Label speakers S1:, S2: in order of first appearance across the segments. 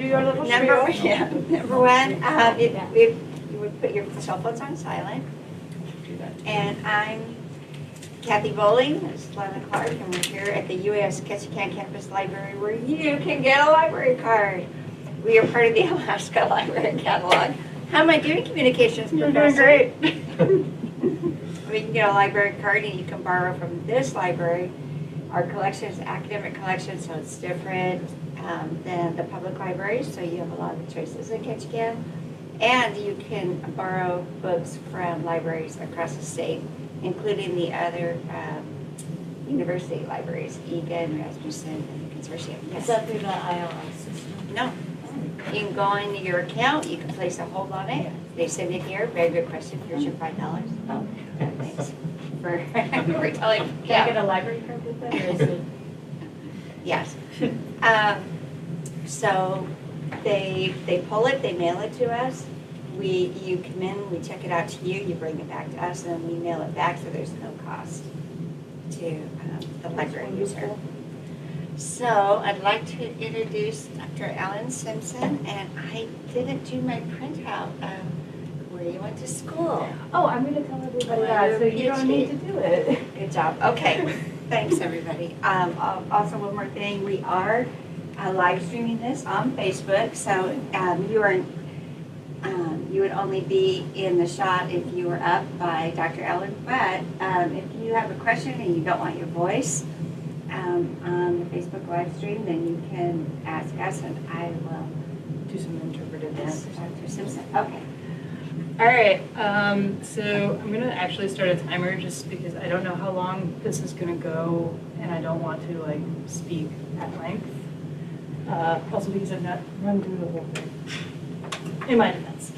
S1: your little
S2: Number,
S1: spiel.
S2: yeah, number one, if you would put your cell phones on silent. And I'm Kathy Bowling, this is Lana Clark, and we're here at the UAS Ketchikan Campus Library where you can get a library card. We are part of the Alaska Library Catalog. How am I doing, communications
S1: You're
S2: professor?
S1: doing great.
S2: We can get a library card and you can borrow from this library. Our collection is academic collection, so it's different than the public libraries, so you have a lot of choices in Ketchikan. And you can borrow books from libraries across the state, including the other university libraries, Egan, Rasmussen, and Consortium. Yes.
S3: Is that through the ILS system?
S2: No. You can go into your account, you can place a hold on it. They send it here. Very good question. Here's your $5.
S3: Oh,
S2: Thanks for for telling.
S3: can I get a library card with that, or is it?
S2: Yes. So they pull it, they mail it to us. You come in, we check it out to you, you bring it back to us, and then we mail it back, so there's no cost to the library user. So I'd like to introduce Dr. Alan Simpson, and I didn't do my printout of where you went to school.
S1: Oh, I'm going to tell everybody that, so you don't need to do it.
S2: Good job. Okay. Thanks, everybody. Also, one more thing. We are live streaming this on Facebook, so you would only be in the shot if you were up by Dr. Ellen. But if you have a question and you don't want your voice on the Facebook live stream, then you can ask us, and I will
S1: Do some interpretive
S2: ask
S1: answers.
S2: Dr. Simpson. Okay.
S1: All right, so I'm gonna actually start a timer just because I don't know how long this is gonna go and I don't want to like speak at length. Also because I've not run through the whole thing, in my defense.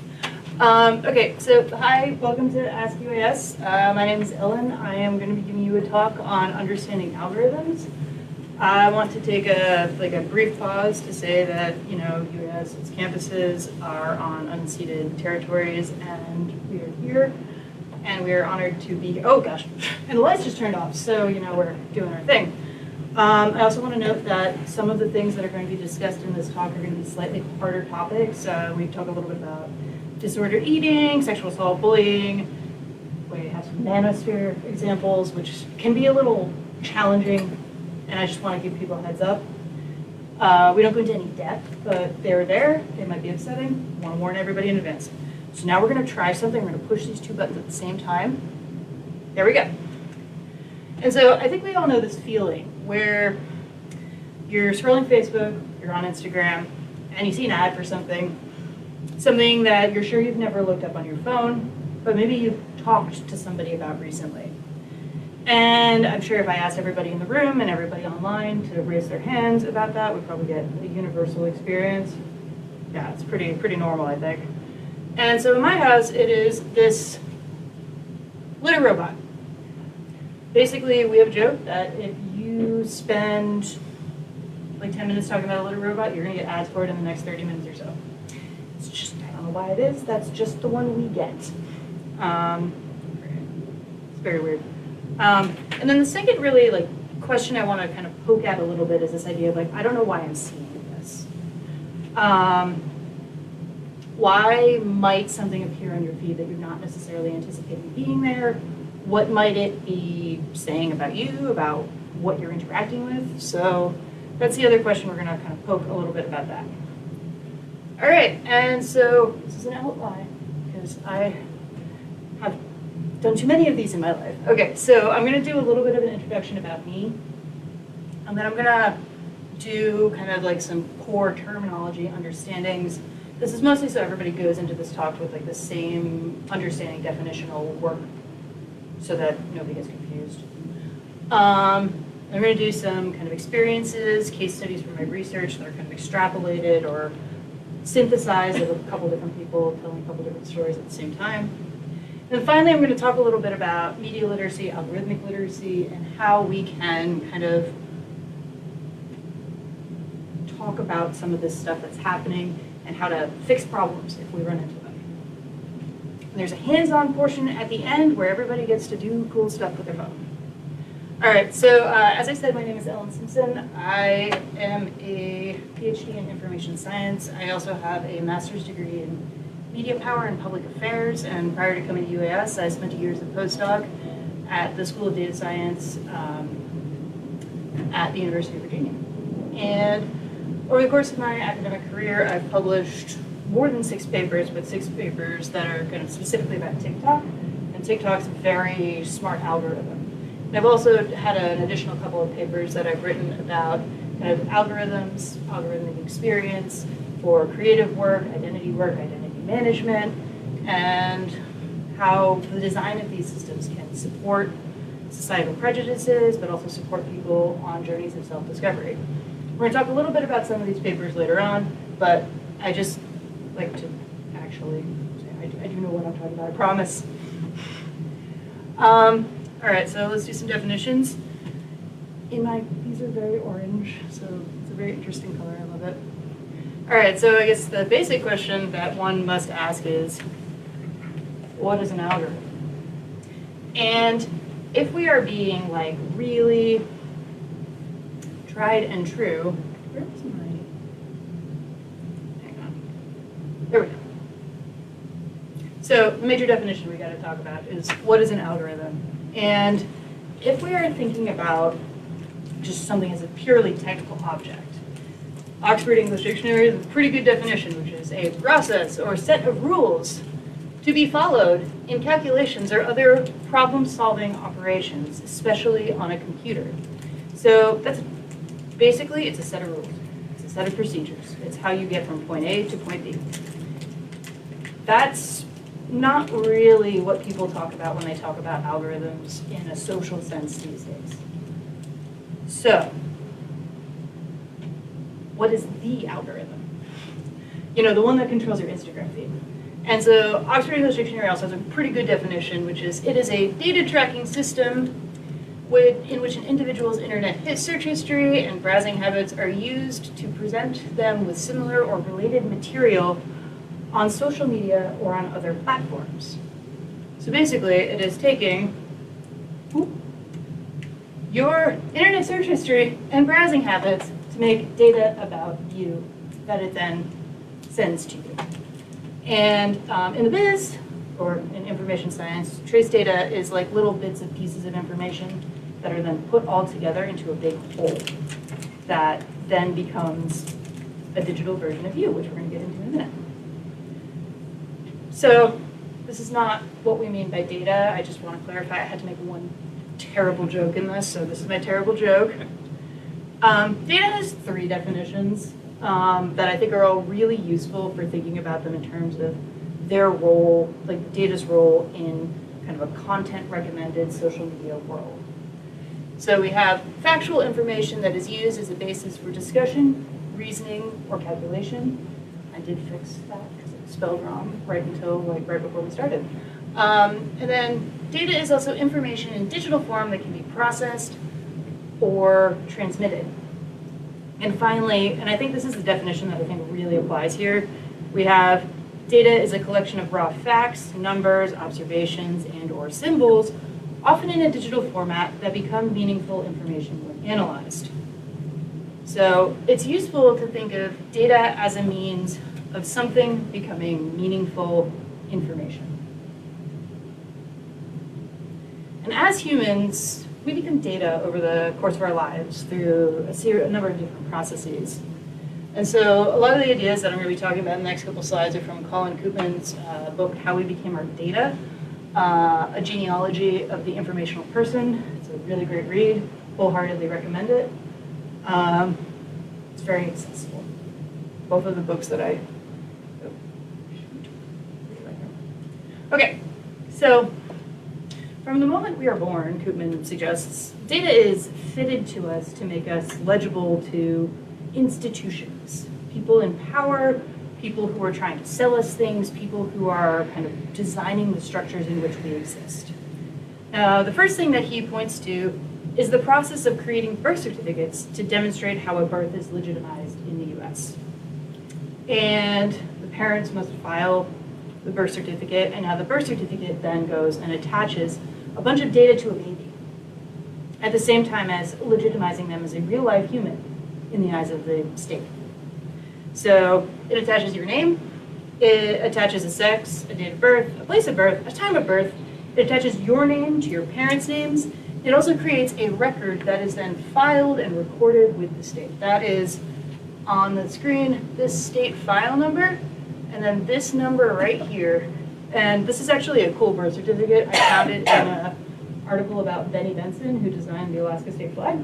S1: Okay, so hi, welcome to Ask UAS. My name is Ellen. I am gonna be giving you a talk on understanding algorithms. I want to take a brief pause to say that, you know, UAS, its campuses are on unceded territories, and we are here, and we are honored to be, oh gosh, and the lights just turned off, so, you know, we're doing our thing. I also want to note that some of the things that are going to be discussed in this talk are going to be slightly harder topics. We talk a little bit about disordered eating, sexual assault, bullying. We have some manosphere examples, which can be a little challenging. And I just want to give people a heads up. We don't go into any depth, but they're there. They might be upsetting. I want to warn everybody in advance. So now we're going to try something. We're going to push these two buttons at the same time. There we go. And so I think we all know this feeling where you're scrolling Facebook, you're on Instagram, and you see an ad for something that you're sure you've never looked up on your phone, but maybe you've talked to somebody about recently. And I'm sure if I asked everybody in the room and everybody online to raise their hands about that, we'd probably get a universal experience. Yeah, it's pretty normal, I think. And so in my house, it is this litter robot. Basically, we have a joke that if you spend like 10 minutes talking about a litter robot, you're gonna get ads for it in the next 30 minutes or so. It's just, I don't know why it is, that's just the one we get. It's very weird. And then the second really like question I want to kind of poke at a little bit is this idea of like, I don't know why I'm seeing this. Why might something appear on your feed that you're not necessarily anticipating being there? What might it be saying about you, about what you're interacting with? So that's the other question we're going to kind of poke a little bit about that. All right, and so this is an outline because I have done too many of these in my life. Okay, so I'm going to do a little bit of an introduction about me, and then I'm going to do kind of like some core terminology understandings. This is mostly so everybody goes into this talk with like the same understanding definitional work so that nobody gets confused. I'm going to do some kind of experiences, case studies from my research that are kind of extrapolated or synthesized of a couple different people telling a couple different stories at the same time. And then finally, I'm going to talk a little bit about media literacy, algorithmic literacy, and how we can kind of talk about some of this stuff that's happening and how to fix problems if we run into them. And there's a hands-on portion at the end where everybody gets to do cool stuff with their phone. All right, so as I said, my name is Ellen Simpson. I am a PhD in information science. I also have a master's degree in media power and public affairs, and prior to coming to UAS, I spent 2 years as a postdoc at the School of Data Science at the University of Virginia. And over the course of my academic career, I've published more than 6 papers, but 6 papers that are kind of specifically about TikTok, and TikTok's a very smart algorithm. And I've also had an additional couple of papers that I've written about kind of algorithms, algorithmic experience for creative work, identity management, and how the design of these systems can support societal prejudices, but also support people on journeys of self-discovery. We're going to talk a little bit about some of these papers later on, but I just like to actually say I do know what I'm talking about, I promise. All right, so let's do some definitions. These are very orange, so it's a very interesting color, I love it. All right, so I guess the basic question that one must ask is, what is an algorithm? And if we are being like really tried and true, where is my, hang on, there we go. So the major definition we got to talk about is, what is an algorithm? And if we are thinking about just something as a purely technical object, Oxford English Dictionary is a pretty good definition, which is a process or set of rules to be followed in calculations or other problem-solving operations, especially on a computer. So that's basically, it's a set of rules. It's a set of procedures. It's how you get from point A to point B. That's not really what people talk about when they talk about algorithms in a social sense these days. So, what is the algorithm? You know, the one that controls your Instagram feed. And so Oxford English Dictionary also has a pretty good definition, which is, it is a data tracking system in which an individual's internet search history and browsing habits are used to present them with similar or related material on social media or on other platforms. So basically, it is taking your internet search history and browsing habits to make data about you that it then sends to you. And in the biz, or in information science, trace data is like little bits of pieces of information that are then put all together into a big whole that then becomes a digital version of you, which we're going to get into in a minute. So this is not what we mean by data. I just want to clarify, I had to make one terrible joke in this, so this is my terrible joke. Data has 3 definitions that I think are all really useful for thinking about them in terms of their role, like data's role in kind of a content-recommended social media world. So we have factual information that is used as a basis for discussion, reasoning, or calculation. I did fix that because it was spelled wrong right before we started. And then data is also information in digital form that can be processed or transmitted. And finally, and I think this is the definition that I think really applies here, we have data is a collection of raw facts, numbers, observations, and or symbols, often in a digital format that become meaningful information when analyzed. So it's useful to think of data as a means of something becoming meaningful information. And as humans, we become data over the course of our lives through a number of different processes. And so a lot of the ideas that I'm going to be talking about in the next couple slides are from Colin Koopman's book, How We Became Our Data, a genealogy of the informational person. It's a really great read, wholeheartedly recommend it. It's very accessible. Both of the books that I, okay, so from the moment we are born, Koopman suggests, data is fitted to us to make us legible to institutions, people in power, people who are trying to sell us things, people who are kind of designing the structures in which we exist. The first thing that he points to is the process of creating birth certificates to demonstrate how a birth is legitimized in the US. And the parents must file the birth certificate, and now the birth certificate then goes and attaches a bunch of data to a baby. at the same time as legitimizing them as a real life human in the eyes of the state. So it attaches your name, it attaches a sex, a date of birth, a place of birth, a time of birth, it attaches your name to your parents' names. It also creates a record that is then filed and recorded with the state. That is on the screen, this state file number, and then this number right here. And this is actually a cool birth certificate. I found it in an article about Benny Benson, who designed the Alaska state flag.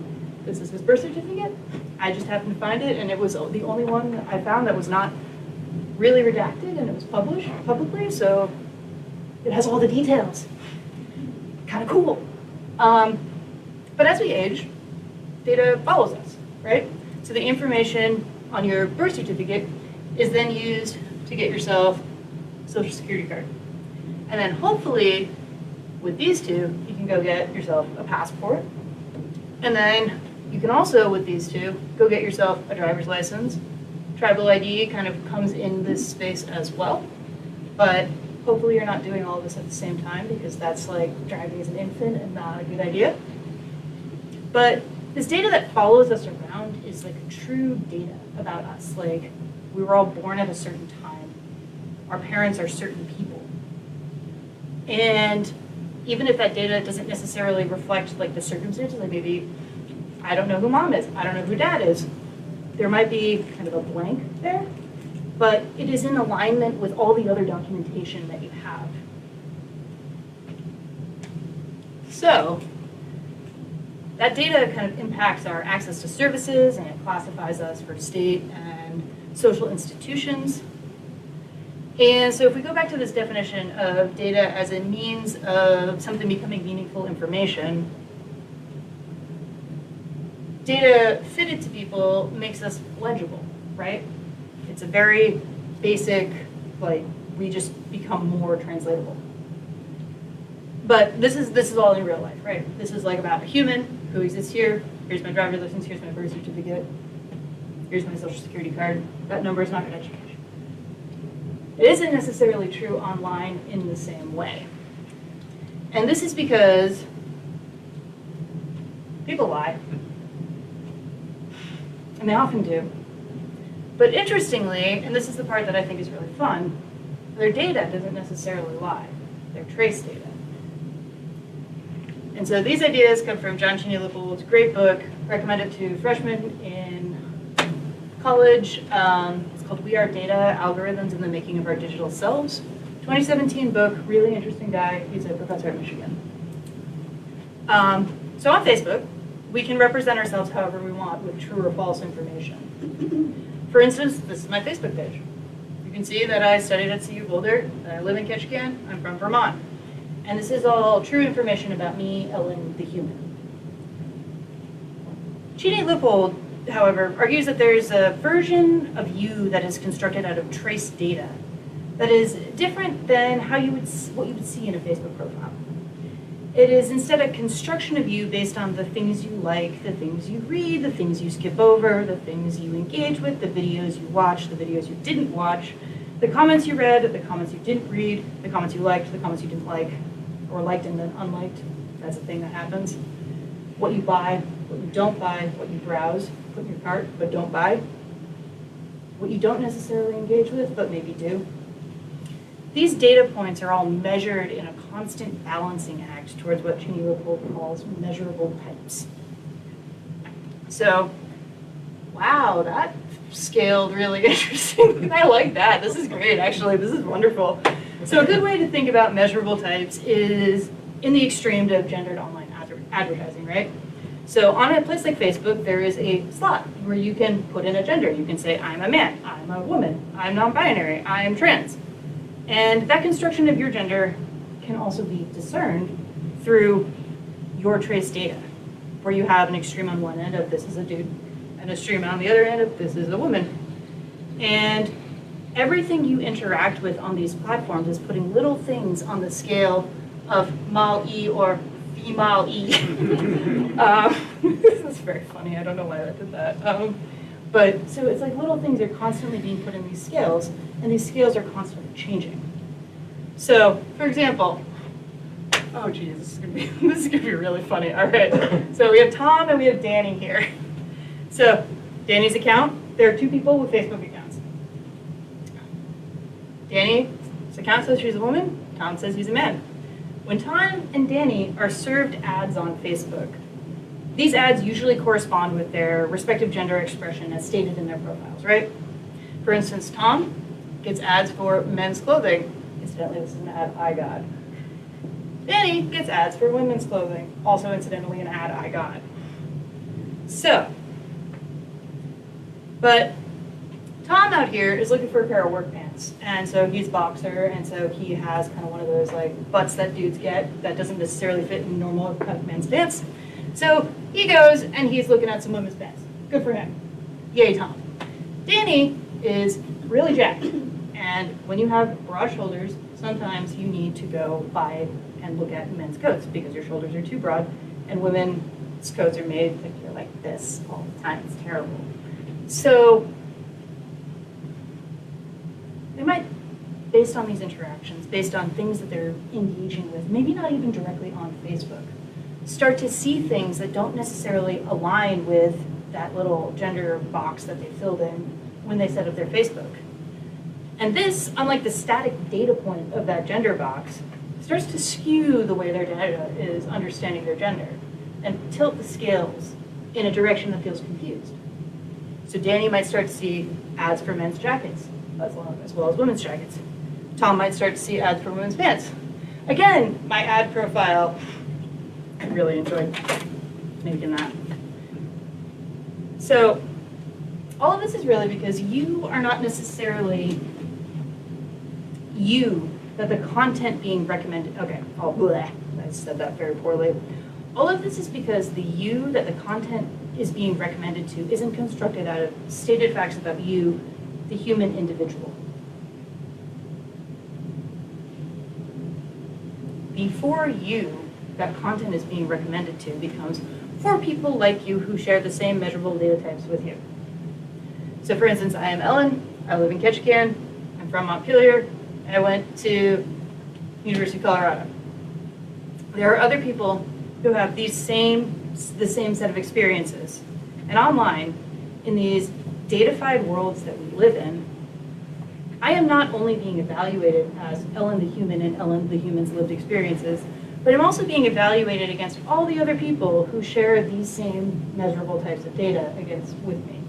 S1: This is his birth certificate. I just happened to find it, and it was the only one I found that was not really redacted, and it was published publicly, so it has all the details. Kind of cool. But as we age, data follows us, right? So the information on your birth certificate is then used to get yourself a social security card. And then hopefully, with these two, you can go get yourself a passport. And then you can also, with these two, go get yourself a driver's license. Tribal ID kind of comes in this space as well. But hopefully you're not doing all of this at the same time, because that's like driving as an infant and not a good idea. But this data that follows us around is like true data about us. Like, we were all born at a certain time. Our parents are certain people. And even if that data doesn't necessarily reflect like the circumstances, like maybe I don't know who mom is, I don't know who dad is, there might be kind of a blank there, but it is in alignment with all the other documentation that you have. So that data kind of impacts our access to services, and it classifies us for state and social institutions. And so if we go back to this definition of data as a means of something becoming meaningful information, data fitted to people makes us legible, right? It's a very basic, like, we just become more translatable. But this is all in real life, right? This is like about a human who exists here. Here's my driver's license, here's my birth certificate, here's my social security card. That number is not going to change. It isn't necessarily true online in the same way. And this is because people lie. And they often do. But interestingly, and this is the part that I think is really fun, their data doesn't necessarily lie. Their trace data. And so these ideas come from John Cheney Lippold's great book, recommended to freshmen in college. It's called We Are Data, Algorithms in the Making of Our Digital Selves. 2017 book, really interesting guy. He's a professor at Michigan. So on Facebook, we can represent ourselves however we want with true or false information. For instance, this is my Facebook page. You can see that I studied at CU Boulder, that I live in Ketchikan, I'm from Vermont. And this is all true information about me, Ellen, the human. Cheney Lippold, however, argues that there's a version of you that is constructed out of trace data that is different than what you would see in a Facebook profile. It is instead a construction of you based on the things you like, the things you read, the things you skip over, the things you engage with, the videos you watch, the videos you didn't watch, the comments you read, the comments you didn't read, the comments you liked, the comments you didn't like, or liked and then unliked. That's a thing that happens. What you buy, what you don't buy, what you browse, put in your cart, but don't buy. What you don't necessarily engage with, but maybe do. These data points are all measured in a constant balancing act towards what Cheney Lippold calls measurable types. So, wow, that scaled really interesting. I like that. This is great, actually. This is wonderful. So a good way to think about measurable types is in the extreme of gendered online advertising, right? So on a place like Facebook, there is a slot where you can put in a gender. You can say, I'm a man, I'm a woman, I'm non-binary, I'm trans. And that construction of your gender can also be discerned through your trace data, where you have an extreme on one end of this is a dude, and an extreme on the other end of this is a woman. And everything you interact with on these platforms is putting little things on the scale of male-e or female-e. This is very funny. I don't know why I did that. But so it's like little things are constantly being put in these scales, and these scales are constantly changing. So, for example, Oh geez, this is gonna be this is gonna be really funny. All right, so we have Tom and we have Danny here. So Danny's account, there are two people with Facebook accounts. Danny's account says she's a woman. Tom says he's a man. When Tom and Danny are served ads on Facebook, these ads usually correspond with their respective gender expression as stated in their profiles, right? For instance, Tom gets ads for men's clothing. Incidentally, this is an ad I got. Danny gets ads for women's clothing, also incidentally an ad I got. So, but Tom out here is looking for a pair of work pants, and so he's a boxer, and so he has kind of one of those like butts that dudes get that doesn't necessarily fit in normal cut men's pants. So he goes and he's looking at some women's pants. Good for him. Yay, Tom. Danny is really jacked, and when you have broad shoulders, sometimes you need to go buy and look at men's coats because your shoulders are too broad, and women's coats are made like you're like this all the time. It's terrible. So they might, based on these interactions, based on things that they're engaging with, maybe not even directly on Facebook, start to see things that don't necessarily align with that little gender box that they filled in when they set up their Facebook. And this, unlike the static data point of that gender box, starts to skew the way their data is understanding their gender and tilt the scales in a direction that feels confused. So Danny might start to see ads for men's jackets as well as women's jackets. Tom might start to see ads for women's pants. Again, my ad profile, I really enjoyed making that. So all of this is really because you are not necessarily that the content being recommended, okay, oh, bleh, I said that very poorly. All of this is because the you that the content is being recommended to isn't constructed out of stated facts about you, the human individual. Before you, that content is being recommended to becomes for people like you who share the same measurable data types with you. So for instance, I am Ellen, I live in Ketchikan, I'm from Montpelier, and I went to University of Colorado. There are other people who have the same set of experiences. And online, in these datafied worlds that we live in, I am not only being evaluated as Ellen the human and Ellen the human's lived experiences, but I'm also being evaluated against all the other people who share these same measurable types of data with me.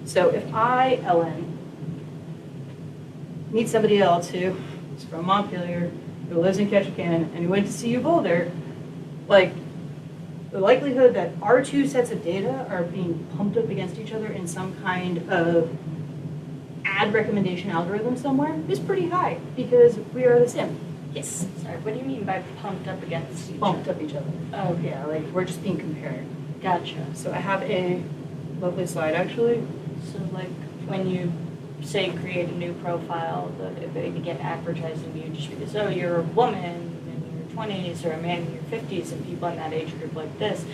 S1: So if I, Ellen, meet somebody else who is from Montpelier, who lives in Ketchikan, and who went to CU Boulder, like, the likelihood that our two sets of data are being pumped up against each other in some kind of ad recommendation algorithm somewhere is pretty high because we are the same. Yes.
S3: Sorry, what do you mean by pumped up against each
S1: Pumped
S3: other?
S1: up each other.
S3: Oh,
S1: Yeah, like we're just being compared.
S3: gotcha.
S1: So I have a lovely slide actually.
S3: So like when you say create a new profile, they get advertising you just because, oh, you're a woman in your 20s or a man in your 50s and people in that age group like this,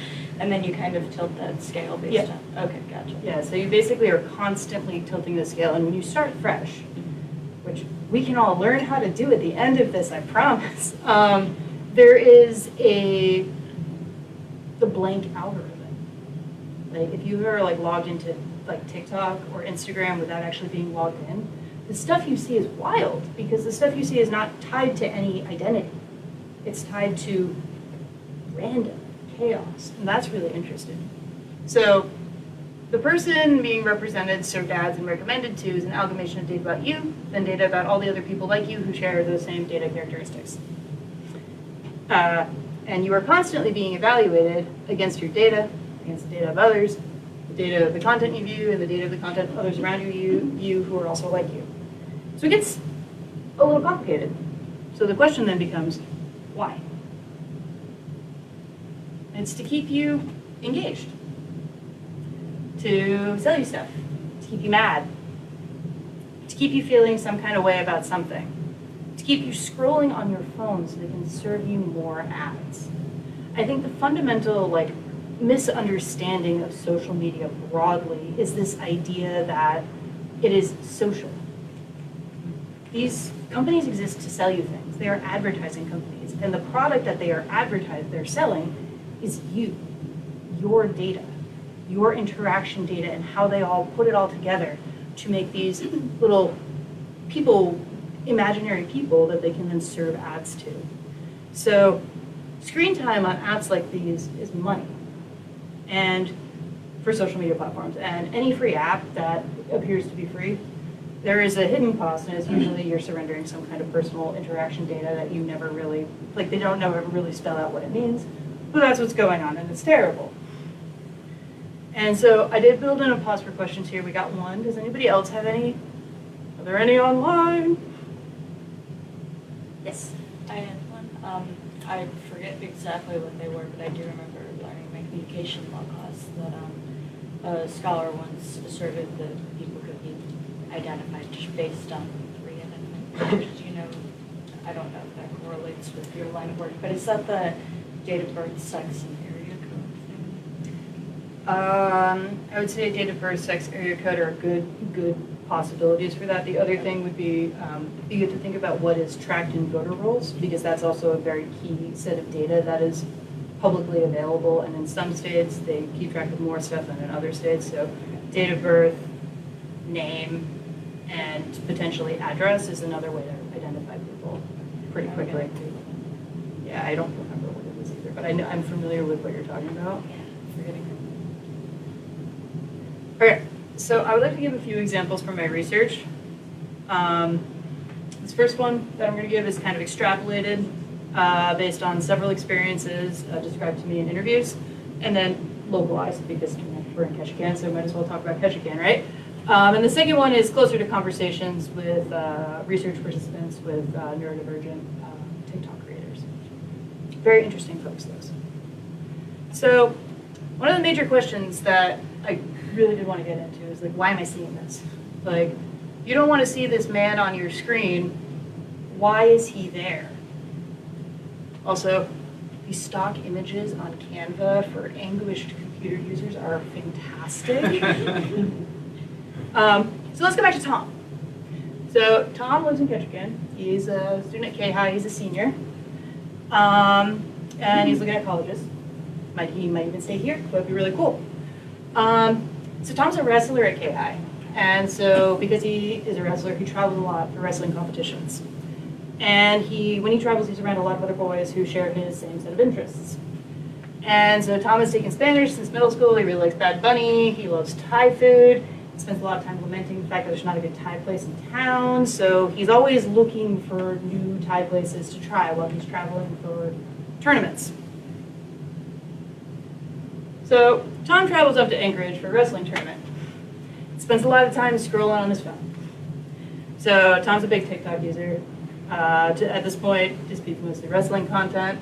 S3: and then you kind of tilt that scale based on, okay, gotcha.
S1: Yeah, so you basically are constantly tilting the scale, and when you start fresh, which we can all learn how to do at the end of this, I promise, there is the blank algorithm. Like if you are like logged into like TikTok or Instagram without actually being logged in, the stuff you see is wild because the stuff you see is not tied to any identity. It's tied to random chaos, and that's really interesting. So the person being represented, served ads, and recommended to is an amalgamation of data about you, then data about all the other people like you who share those same data characteristics. And you are constantly being evaluated against your data, against the data of others, the data of the content you view, and the data of the content of others around you who are also like you. So it gets a little complicated. So the question then becomes, why? It's to keep you engaged, to sell you stuff, to keep you mad, to keep you feeling some kind of way about something, to keep you scrolling on your phone so they can serve you more ads. I think the fundamental misunderstanding of social media broadly is this idea that it is social. these companies exist to sell you things. They are advertising companies. And the product that they're selling is you, your data, your interaction data, and how they all put it all together to make these little people, imaginary people that they can then serve ads to. So screen time on apps like these is money. And for social media platforms. And any free app that appears to be free, there is a hidden cost, and it's usually you're surrendering some kind of personal interaction data that you never really, like they don't never really spell out what it means, but that's what's going on, and it's terrible. And so I did build in a pause for questions here. We got one. Does anybody else have any? Are there any online?
S2: Yes.
S3: I had one. I forget exactly what they were, but I do remember learning my communication law class that a scholar once asserted that people could be identified just based on 3 identifiers. You know, I don't know if that correlates with your line of work, but is that the date of birth, sex, and area code thing?
S1: I would say date of birth, sex, area code are good possibilities for that. The other thing would be you get to think about what is tracked in voter rolls, because that's also a very key set of data that is publicly available, and in some states they keep track of more stuff than in other states. So date of birth, name, and potentially address is another way to identify people pretty quickly. Yeah, I don't remember what it was either, but I know I'm familiar with what you're talking about.
S3: Yeah, forgetting.
S1: Okay, so I would like to give a few examples from my research. This first one that I'm going to give is kind of extrapolated based on several experiences described to me in interviews, and then localized because we're in Ketchikan, so I might as well talk about Ketchikan, right? And the second one is closer to conversations with research participants with neurodivergent TikTok creators. Very interesting folks, those. So one of the major questions that I really did want to get into is like, why am I seeing this? Like, you don't want to see this man on your screen. Why is he there? Also, these stock images on Canva for anguished computer users are fantastic. So let's go back to Tom. So Tom lives in Ketchikan. He's a student at K-High. He's a senior. And he's looking at colleges. He might even stay here. That would be really cool. So Tom's a wrestler at K-High. And so because he is a wrestler, he travels a lot for wrestling competitions. And when he travels, he's around a lot of other boys who share his same set of interests. And so Tom has taken Spanish since middle school. He really likes Bad Bunny. He loves Thai food. He spends a lot of time lamenting the fact that there's not a good Thai place in town. So he's always looking for new Thai places to try while he's traveling for tournaments. So Tom travels up to Anchorage for a wrestling tournament. Spends a lot of time scrolling on his phone. So Tom's a big TikTok user. At this point, his feeds mostly wrestling content,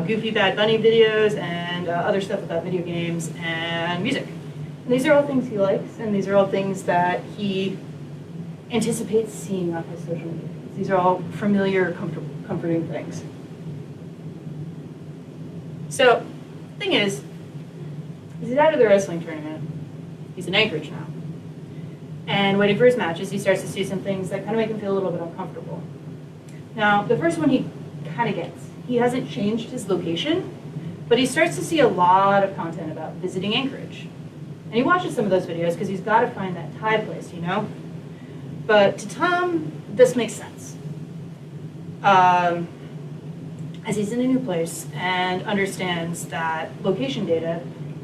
S1: goofy Bad Bunny videos, and other stuff about video games and music. And these are all things he likes, and these are all things that he anticipates seeing on his social media. These are all familiar, comforting things. So, the thing is, he's out of the wrestling tournament. He's in Anchorage now. And waiting for his matches, he starts to see some things that kind of make him feel a little bit uncomfortable. Now, the first one he kind of gets. He hasn't changed his location, but he starts to see a lot of content about visiting Anchorage. And he watches some of those videos because he's got to find that Thai place, you know? But to Tom, this makes sense. As he's in a new place and understands that location data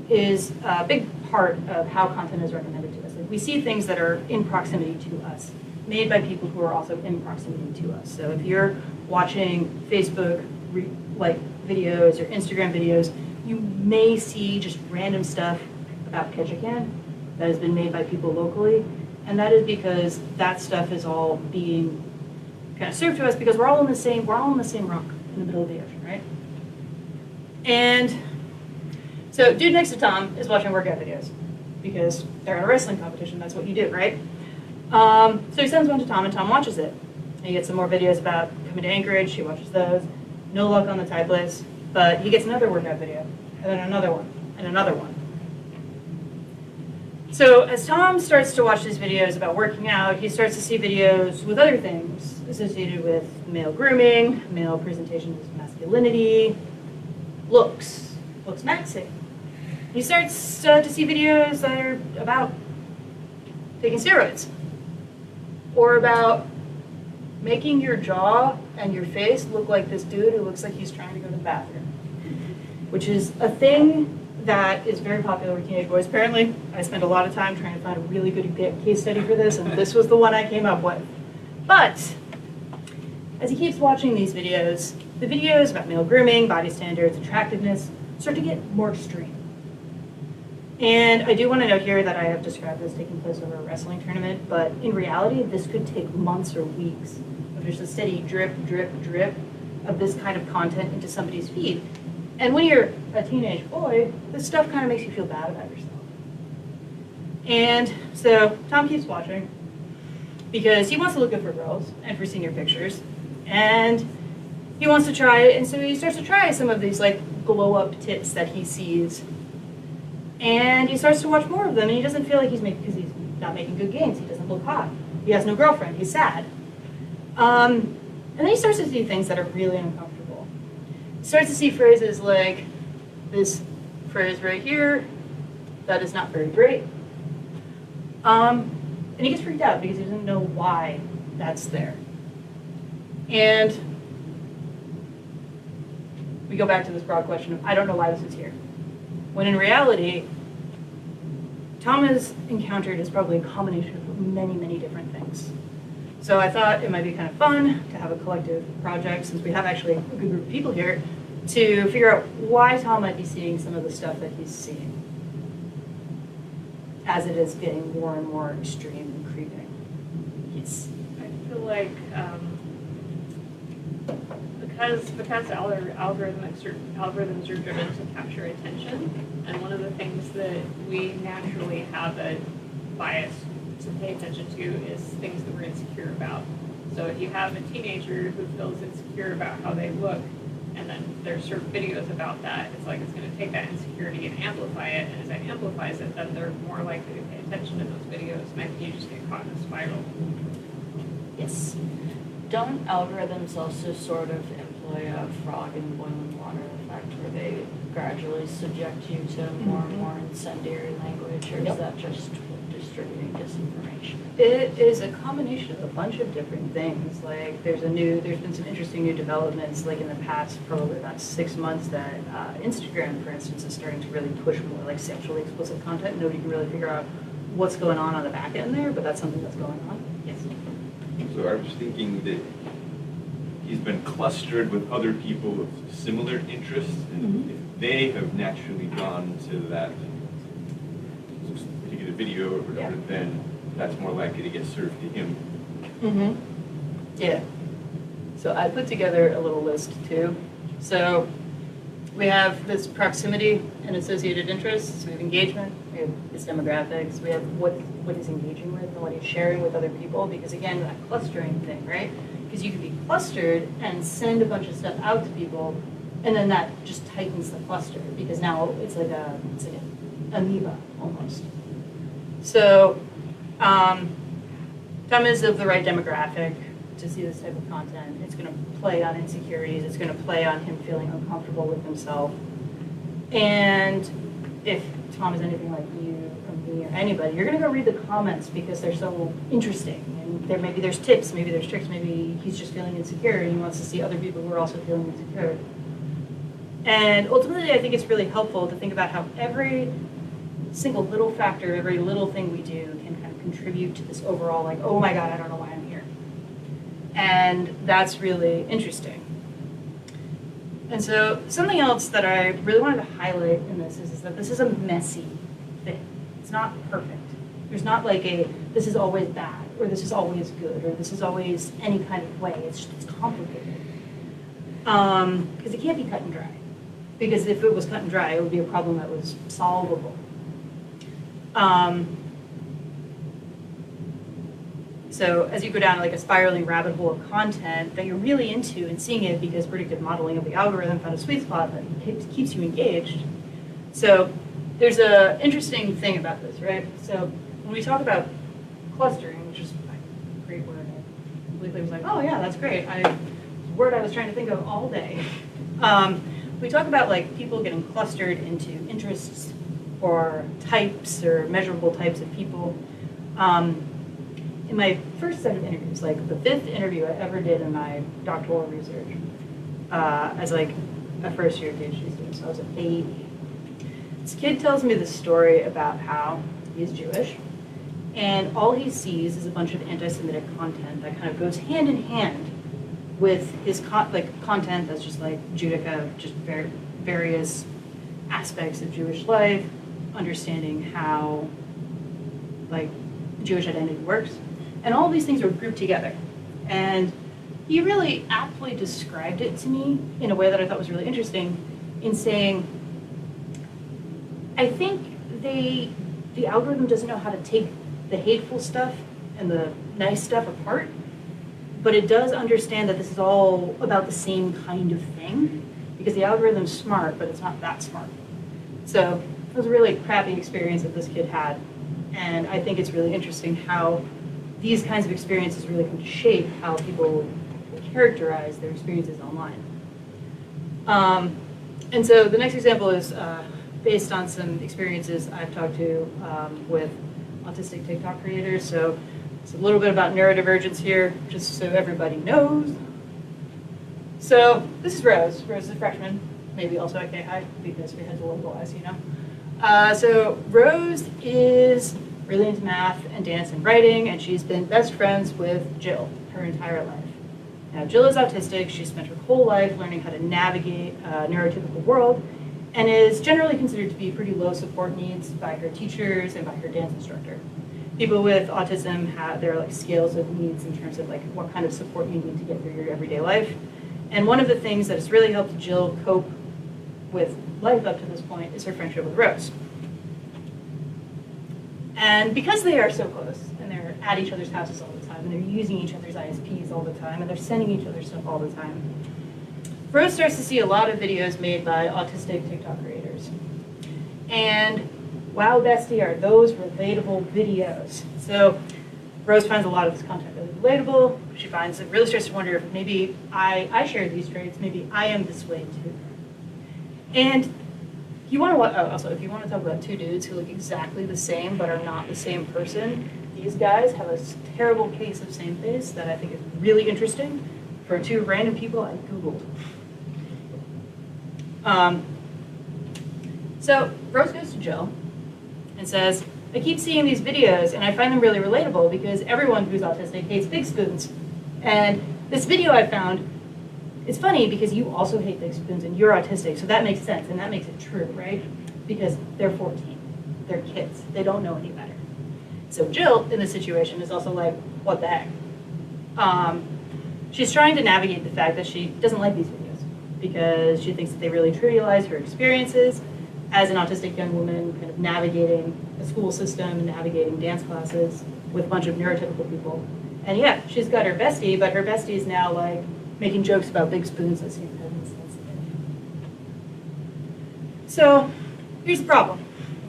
S1: is a big part of how content is recommended to us. Like, we see things that are in proximity to us, made by people who are also in proximity to us. So if you're watching Facebook videos or Instagram videos, you may see just random stuff about Ketchikan that has been made by people locally, and that is because that stuff is all being kind of served to us because we're all in the same rock in the middle of the ocean, right? And so dude next to Tom is watching workout videos because they're in a wrestling competition. That's what you do, right? So he sends one to Tom, and Tom watches it. And he gets some more videos about coming to Anchorage. He watches those. No luck on the Thai place, but he gets another workout video, and then another one, and another one. So as Tom starts to watch these videos about working out, he starts to see videos with other things associated with male grooming, male presentations of masculinity, looks maxing. He starts to see videos that are about taking steroids or about making your jaw and your face look like this dude who looks like he's trying to go to the bathroom, which is a thing that is very popular with teenage boys. Apparently, I spent a lot of time trying to find a really good case study for this, and this was the one I came up with. But as he keeps watching these videos, the videos about male grooming, body standards, attractiveness start to get more extreme. And I do want to note here that I have described this taking place over a wrestling tournament, but in reality, this could take months or weeks of just a steady drip, drip, drip of this kind of content into somebody's feed. And when you're a teenage boy, this stuff kind of makes you feel bad about yourself. And so Tom keeps watching because he wants to look good for girls and for senior pictures. And he wants to try it, and so he starts to try some of these like glow up tits that he sees. And he starts to watch more of them, and he doesn't feel like he's not making good gains. He doesn't look hot. He has no girlfriend. He's sad. And then he starts to see things that are really uncomfortable. He starts to see phrases like this phrase right here, that is not very great. And he gets freaked out because he doesn't know why that's there. And we go back to this broad question of, I don't know why this is here. When in reality, Tom has encountered is probably a combination of many, many different things. So I thought it might be kind of fun to have a collective project, since we have actually a good group of people here, to figure out why Tom might be seeing some of the stuff that he's seeing as it is getting more and more extreme and creeping. Yes.
S4: I feel like because algorithms are driven to capture attention, and one of the things that we naturally have a bias to pay attention to is things that we're insecure about. So if you have a teenager who feels insecure about how they look, and then there's certain videos about that, it's like it's going to take that insecurity and amplify it, and as it amplifies it, then they're more likely to pay attention to those videos, and I think you just get caught in a spiral.
S1: Yes.
S3: Don't algorithms also sort of employ a frog in boiling water effect where they gradually subject you to more and more incendiary language, or is that just distributing disinformation?
S1: It is a combination of a bunch of different things. Like there's been some interesting new developments like in the past probably about 6 months that Instagram, for instance, is starting to really push more like sexually explicit content. Nobody can really figure out what's going on the back end there, but that's something that's going on. Yes.
S5: So I was thinking that he's been clustered with other people with similar interests, and if they have naturally gone to that particular video or whatever, then that's more likely to get served to him.
S1: Mm-hmm. Yeah. So I put together a little list too. So we have this proximity and associated interests, we have engagement, we have his demographics, we have what he's engaging with and what he's sharing with other people, because again, that clustering thing, right? Because you could be clustered and send a bunch of stuff out to people, and then that just tightens the cluster, because now it's like an amoeba almost. So Tom is of the right demographic to see this type of content. It's going to play on insecurities. It's going to play on him feeling uncomfortable with himself. And if Tom is anything like you or me or anybody, you're going to go read the comments because they're so interesting. And maybe there's tips, maybe there's tricks, maybe he's just feeling insecure and he wants to see other people who are also feeling insecure. And ultimately, I think it's really helpful to think about how every single little factor, every little thing we do can kind of contribute to this overall, like, oh my God, I don't know why I'm here. And that's really interesting. And so something else that I really wanted to highlight in this is that this is a messy thing. It's not perfect. There's not like this is always bad, or this is always good, or this is always any kind of way. It's complicated. Because it can't be cut and dry. Because if it was cut and dry, it would be a problem that was solvable. So as you go down like a spiraling rabbit hole of content that you're really into and seeing it because predictive modeling of the algorithm found a sweet spot that keeps you engaged. So there's a interesting thing about this, right? So when we talk about clustering, which is a great word, I completely was like, oh yeah, that's great. It's a word I was trying to think of all day. We talk about like people getting clustered into interests or types or measurable types of people. In my first set of interviews, like the 5th interview I ever did in my doctoral research, as like a first year PhD student, so I was a baby. This kid tells me this story about how he's Jewish, and all he sees is a bunch of anti-Semitic content that kind of goes hand in hand with his content that's just like Judaica, just various aspects of Jewish life, understanding how like Jewish identity works, and all these things were grouped together. And he really aptly described it to me in a way that I thought was really interesting, in saying, I think the algorithm doesn't know how to take the hateful stuff and the nice stuff apart, but it does understand that this is all about the same kind of thing, because the algorithm's smart, but it's not that smart. So it was a really crappy experience that this kid had, and I think it's really interesting how these kinds of experiences really can shape how people characterize their experiences online. And so the next example is based on some experiences I've talked to with autistic TikTok creators. So it's a little bit about neurodivergence here, just so everybody knows. So this is Rose. Rose is a freshman, maybe also at K-High, because we had to localize, you know. So Rose is really into math and dance and writing, and she's been best friends with Jill her entire life. Now, Jill is autistic. She spent her whole life learning how to navigate a neurotypical world, and is generally considered to be pretty low support needs by her teachers and by her dance instructor. People with autism have their like scales of needs in terms of like what kind of support you need to get through your everyday life. And one of the things that has really helped Jill cope with life up to this point is her friendship with Rose. And because they are so close, and they're at each other's houses all the time, and they're using each other's ISPs all the time, and they're sending each other stuff all the time, Rose starts to see a lot of videos made by autistic TikTok creators. And wow, bestie, are those relatable videos. So Rose finds a lot of this content really relatable. She finds it really starts to wonder if maybe I share these traits, maybe I am this way too. And you want to, also, if you want to talk about two dudes who look exactly the same but are not the same person, these guys have a terrible case of same face that I think is really interesting for two random people I Googled. So Rose goes to Jill and says, I keep seeing these videos and I find them really relatable because everyone who's autistic hates big spoons. And this video I found, it's funny because you also hate big spoons and you're autistic, so that makes sense and that makes it true, right? Because they're 14, they're kids, they don't know any better. So Jill, in this situation, is also like, what the heck? She's trying to navigate the fact that she doesn't like these videos because she thinks that they really trivialize her experiences as an autistic young woman, kind of navigating a school system and navigating dance classes with a bunch of neurotypical people. And yeah, she's got her bestie, but her bestie is now like making jokes about big spoons that seem kind of insensitive. So here's the problem.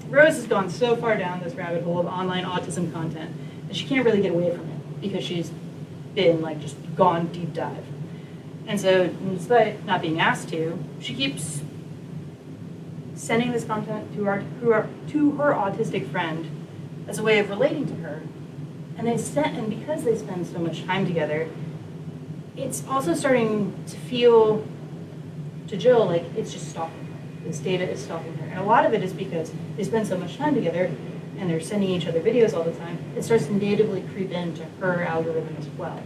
S1: Rose has gone so far down this rabbit hole of online autism content that she can't really get away from it because she's been like just gone deep dive. And so despite not being asked to, she keeps sending this content to her autistic friend as a way of relating to her. And because they spend so much time together, it's also starting to feel to Jill like it's just stalking her. This data is stalking her. And a lot of it is because they spend so much time together and they're sending each other videos all the time, it starts to natively creep into her algorithm as well.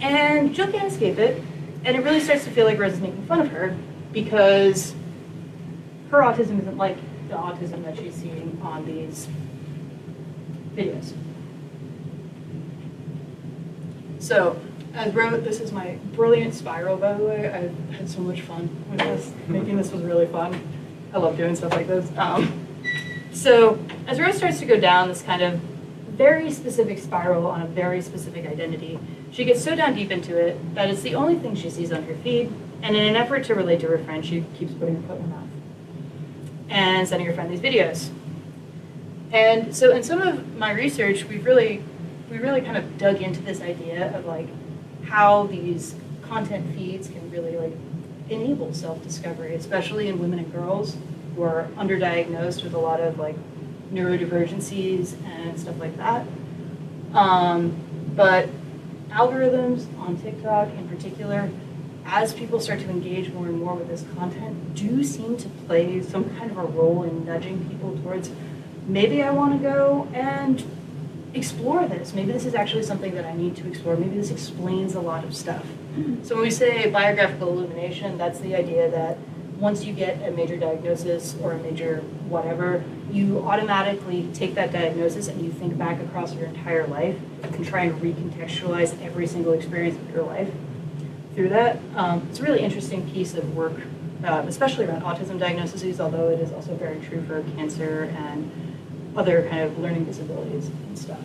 S1: And Jill can't escape it, and it really starts to feel like Rose is making fun of her because her autism isn't like the autism that she's seeing on these videos. So, as Rose, this is my brilliant spiral, by the way. I've had so much fun with this. Making this was really fun. I love doing stuff like this. So, as Rose starts to go down this kind of very specific spiral on a very specific identity, she gets so down deep into it that it's the only thing she sees on her feed, and in an effort to relate to her friend, she keeps putting her foot in her mouth. and sending your friend these videos. And so in some of my research, we really kind of dug into this idea of like how these content feeds can really like enable self-discovery, especially in women and girls who are underdiagnosed with a lot of like neurodivergencies and stuff like that. But algorithms on TikTok in particular, as people start to engage more and more with this content, do seem to play some kind of a role in nudging people towards, maybe I want to go and explore this. Maybe this is actually something that I need to explore. Maybe this explains a lot of stuff. So when we say biographical illumination, that's the idea that once you get a major diagnosis or a major whatever, you automatically take that diagnosis and you think back across your entire life and try and recontextualize every single experience of your life through that. It's a really interesting piece of work, especially around autism diagnoses, although it is also very true for cancer and other kind of learning disabilities and stuff.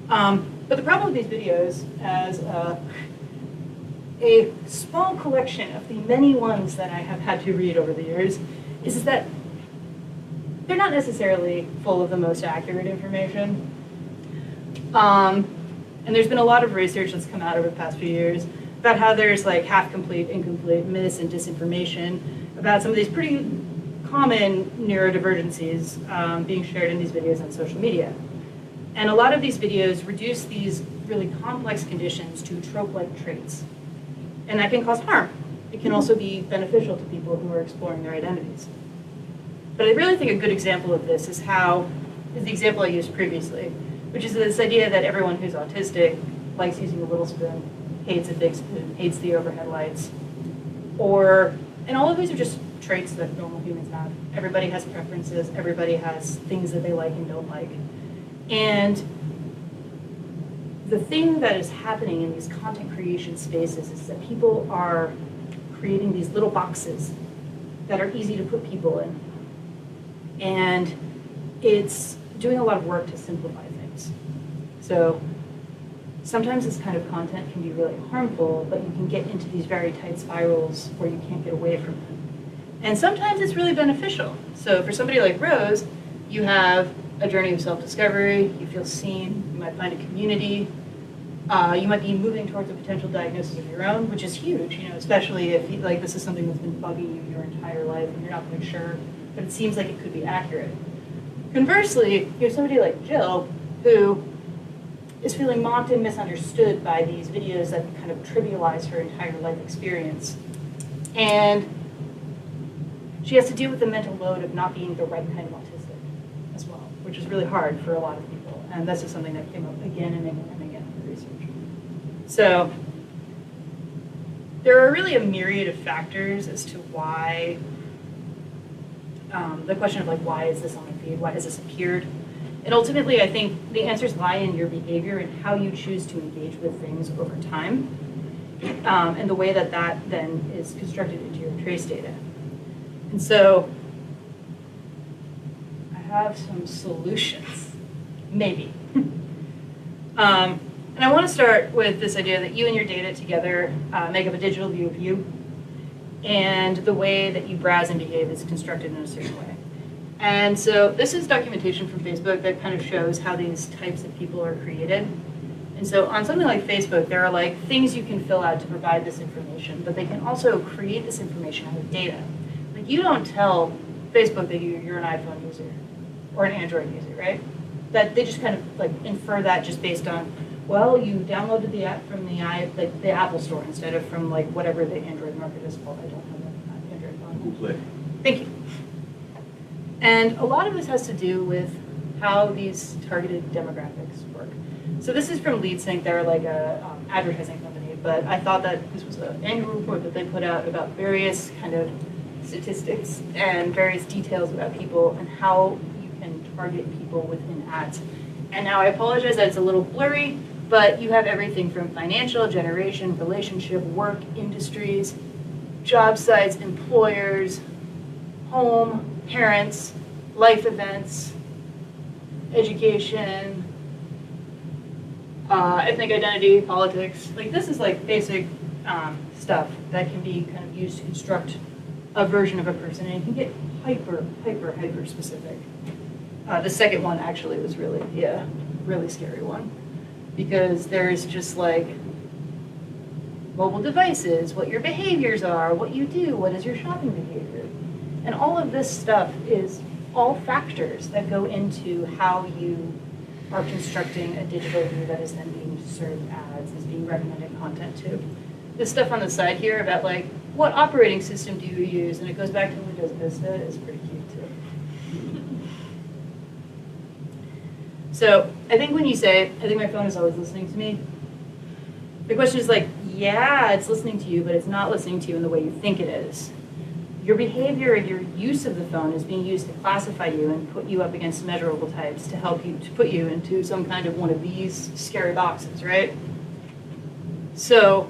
S1: But the problem with these videos, as a small collection of the many ones that I have had to read over the years, is that they're not necessarily full of the most accurate information. And there's been a lot of research that's come out over the past few years about how there's like half-complete, incomplete mis and disinformation about some of these pretty common neurodivergencies being shared in these videos on social media. And a lot of these videos reduce these really complex conditions to trope-like traits. And that can cause harm. It can also be beneficial to people who are exploring their identities. But I really think a good example of this is the example I used previously, which is this idea that everyone who's autistic likes using a little spoon, hates a big spoon, hates the overhead lights, and all of these are just traits that normal humans have. Everybody has preferences, everybody has things that they like and don't like. And the thing that is happening in these content creation spaces is that people are creating these little boxes that are easy to put people in. And it's doing a lot of work to simplify things. So sometimes this kind of content can be really harmful, but you can get into these very tight spirals where you can't get away from it. And sometimes it's really beneficial. So for somebody like Rose, you have a journey of self-discovery, you feel seen, you might find a community, you might be moving towards a potential diagnosis of your own, which is huge, especially if like this is something that's been bugging you your entire life and you're not quite sure, but it seems like it could be accurate. Conversely, you have somebody like Jill, who is feeling mocked and misunderstood by these videos that kind of trivialize her entire life experience. And she has to deal with the mental load of not being the right kind of autistic as well, which is really hard for a lot of people. And this is something that came up again and again and again in the research. So there are really a myriad of factors as to why, the question of like, why is this on the feed? Why has this appeared? And ultimately, I think the answers lie in your behavior and how you choose to engage with things over time, and the way that that then is constructed into your trace data. And so I have some solutions, maybe. And I want to start with this idea that you and your data together make up a digital view of you, and the way that you browse and behave is constructed in a certain way. And so this is documentation from Facebook that kind of shows how these types of people are created. And so on something like Facebook, there are like things you can fill out to provide this information, but they can also create this information out of data. Like you don't tell Facebook that you're an iPhone user or an Android user, right? That they just kind of like infer that just based on, well, you downloaded the app from the Apple Store instead of from like whatever the Android market is called. I don't have an Android phone.
S5: Google Play.
S1: Thank you. And a lot of this has to do with how these targeted demographics work. So this is from LeadSync. They're like a advertising company, but I thought that this was an annual report that they put out about various kind of statistics and various details about people and how you can target people within ads. And now I apologize that it's a little blurry, but you have everything from financial, generation, relationship, work, industries, job sites, employers, home, parents, life events, education, ethnic identity, politics. Like this is like basic stuff that can be kind of used to construct a version of a person, and it can get hyper specific. The second one actually was really scary one, because there's just like mobile devices, what your behaviors are, what you do, what is your shopping behavior. And all of this stuff is all factors that go into how you are constructing a digital view that is then being served ads, is being recommended content to. This stuff on the side here about like, what operating system do you use? And it goes back to Windows Vista, is pretty cute too. So I think when you say, I think my phone is always listening to me, the question is like, yeah, it's listening to you, but it's not listening to you in the way you think it is. Your behavior and your use of the phone is being used to classify you and put you up against measurable types to help you, to put you into some kind of one of these scary boxes, right? So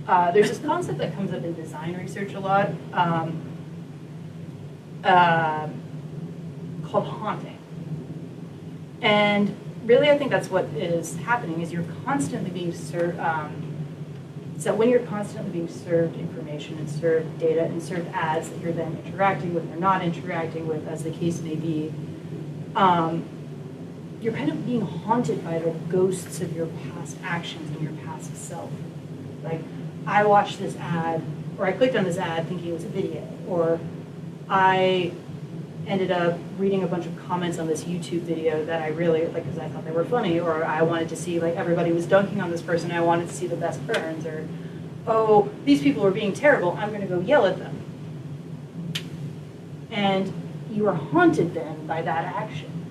S1: there's this concept that comes up in design research a lot called haunting. And really, I think that's what is happening, is you're constantly being served, so when you're constantly being served information and served data and served ads that you're then interacting with or not interacting with, as the case may be, you're kind of being haunted by the ghosts of your past actions and your past self. Like, I watched this ad, or I clicked on this ad thinking it was a video, or I ended up reading a bunch of comments on this YouTube video that I really, like, because I thought they were funny, or I wanted to see, like, everybody was dunking on this person, I wanted to see the best burns, or, oh, these people are being terrible, I'm going to go yell at them. And you are haunted then by that action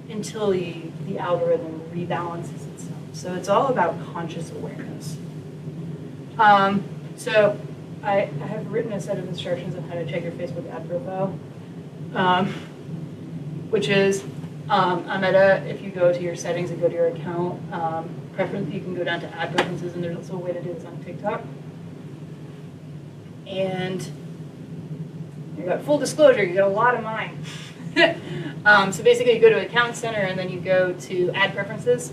S1: until the algorithm rebalances itself. So it's all about conscious awareness. So I have written a set of instructions on how to check your Facebook ad profile, which is, if you go to your settings and go to your account preference, you can go down to ad preferences, and there's also a way to do this on TikTok. And you got full disclosure, you got a lot of mine. So basically you go to Account Center and then you go to ad preferences,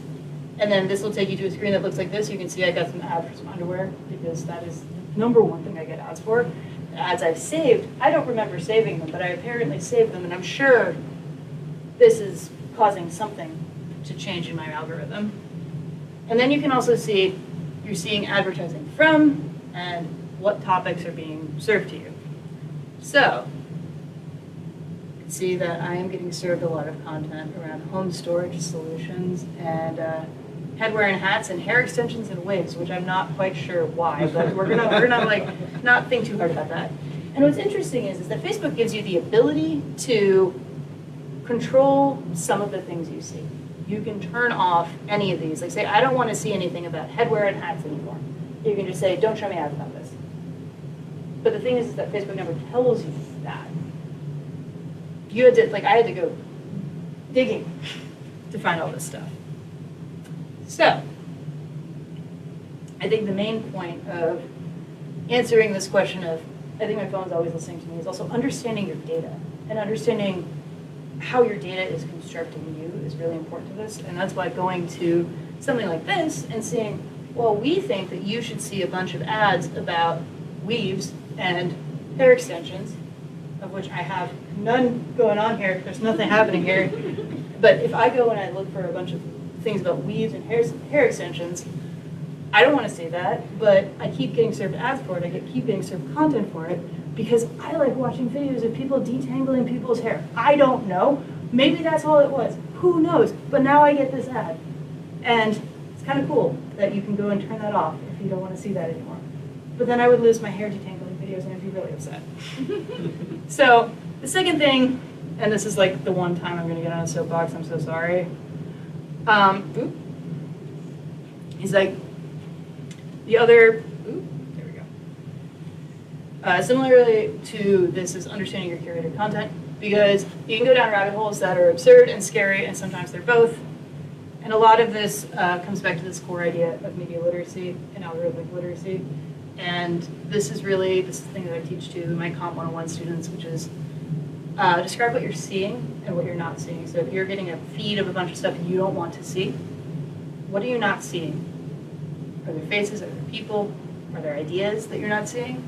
S1: and then this will take you to a screen that looks like this. You can see I got some ads for some underwear, because that is number one thing I get ads for. The ads I've saved, I don't remember saving them, but I apparently saved them, and I'm sure this is causing something to change in my algorithm. And then you can also see, you're seeing advertising from and what topics are being served to you. So, you can see that I am getting served a lot of content around home storage solutions and headwear and hats and hair extensions and wigs, which I'm not quite sure why, but we're gonna like not think too hard about that. And what's interesting is that Facebook gives you the ability to control some of the things you see. You can turn off any of these. Like, say, I don't want to see anything about headwear and hats anymore. You can just say, don't show me ads about this. But the thing is that Facebook never tells you that. You had to, like, I had to go digging to find all this stuff. So, I think the main point of answering this question of, I think my phone's always listening to me, is also understanding your data and understanding how your data is constructing you is really important to this. And that's why going to something like this and saying, well, we think that you should see a bunch of ads about weaves and hair extensions, of which I have none going on here. There's nothing happening here. But if I go and I look for a bunch of things about weaves and hair extensions, I don't want to see that, but I keep getting served ads for it. I keep getting served content for it because I like watching videos of people detangling people's hair. I don't know. Maybe that's all it was. Who knows? But now I get this ad. And it's kind of cool that you can go and turn that off if you don't want to see that anymore. But then I would lose my hair detangling videos and I'd be really upset. So the second thing, and this is like the one time I'm going to get on a soapbox, I'm so sorry. He's like, the other, there we go. Similarly to this is understanding your curated content, because you can go down rabbit holes that are absurd and scary, and sometimes they're both. And a lot of this comes back to this core idea of media literacy and algorithmic literacy. And this is the thing that I teach to my Comp 101 students, which is describe what you're seeing and what you're not seeing. So if you're getting a feed of a bunch of stuff you don't want to see, what are you not seeing? Are there faces? Are there people? Are there ideas that you're not seeing?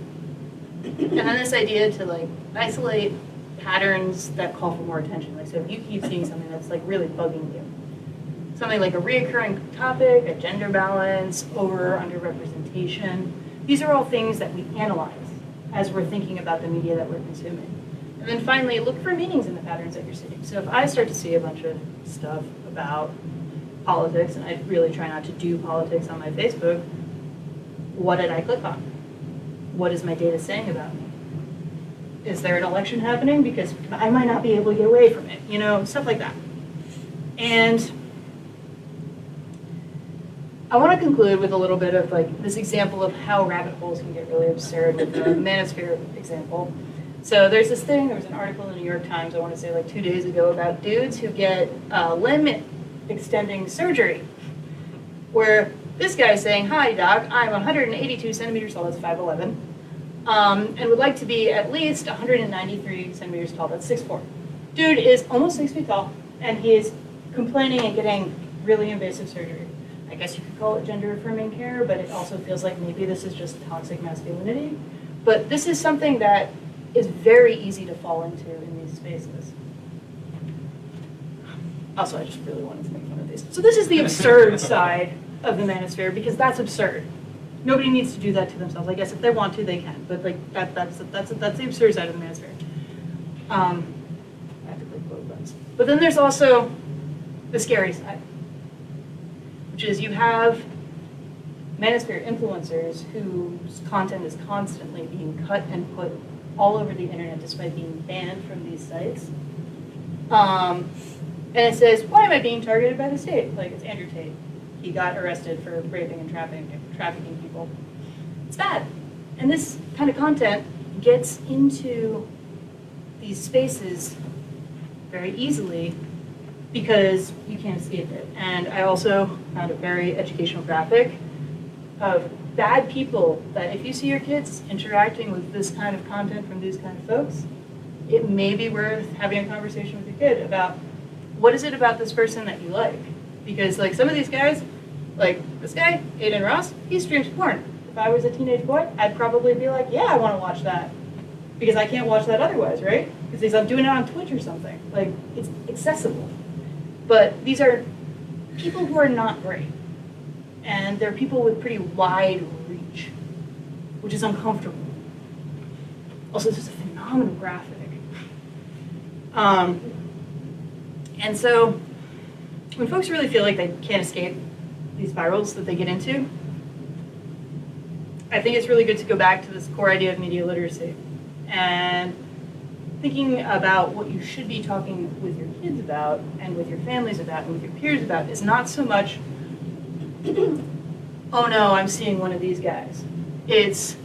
S1: And then this idea to like isolate patterns that call for more attention. Like, so if you keep seeing something that's like really bugging you, something like a reoccurring topic, a gender balance, over or under representation, these are all things that we analyze as we're thinking about the media that we're consuming. And then finally, look for meanings in the patterns that you're seeing. So if I start to see a bunch of stuff about politics, and I really try not to do politics on my Facebook, what did I click on? What is my data saying about me? Is there an election happening? Because I might not be able to get away from it, you know, stuff like that. And I want to conclude with a little bit of like this example of how rabbit holes can get really absurd with the manosphere example. So there's this thing, there was an article in the New York Times, I want to say like 2 days ago, about dudes who get limb extending surgery, where this guy is saying, "Hi doc, I'm 182 centimeters tall, that's 5'11", and would like to be at least 193 centimeters tall, that's 6'4". Dude is almost 6 feet tall, and he is complaining and getting really invasive surgery. I guess you could call it gender affirming care, but it also feels like maybe this is just toxic masculinity. But this is something that is very easy to fall into in these spaces. Also, I just really wanted to make fun of these. So this is the absurd side of the manosphere, because that's absurd. Nobody needs to do that to themselves. I guess if they want to, they can. But like that's the absurd side of the manosphere. I have to click both buttons. But then there's also the scary side, which is you have manosphere influencers whose content is constantly being cut and put all over the internet despite being banned from these sites. And it says, why am I being targeted by the state? Like, it's Andrew Tate. He got arrested for raping and trafficking people. It's bad. And this kind of content gets into these spaces very easily because you can't escape it. And I also found a very educational graphic of bad people that if you see your kids interacting with this kind of content from these kind of folks, it may be worth having a conversation with your kid about what is it about this person that you like? Because like some of these guys, like this guy, Aiden Ross, he streams porn. If I was a teenage boy, I'd probably be like, yeah, I want to watch that. Because I can't watch that otherwise, right? Because he's doing it on Twitch or something. Like, it's accessible. But these are people who are not great. And they're people with pretty wide reach, which is uncomfortable. Also, this is a phenomenal graphic. And so, when folks really feel like they can't escape these spirals that they get into, I think it's really good to go back to this core idea of media literacy and thinking about what you should be talking with your kids about and with your families about and with your peers about is not so much, oh no, I'm seeing one of these guys. It's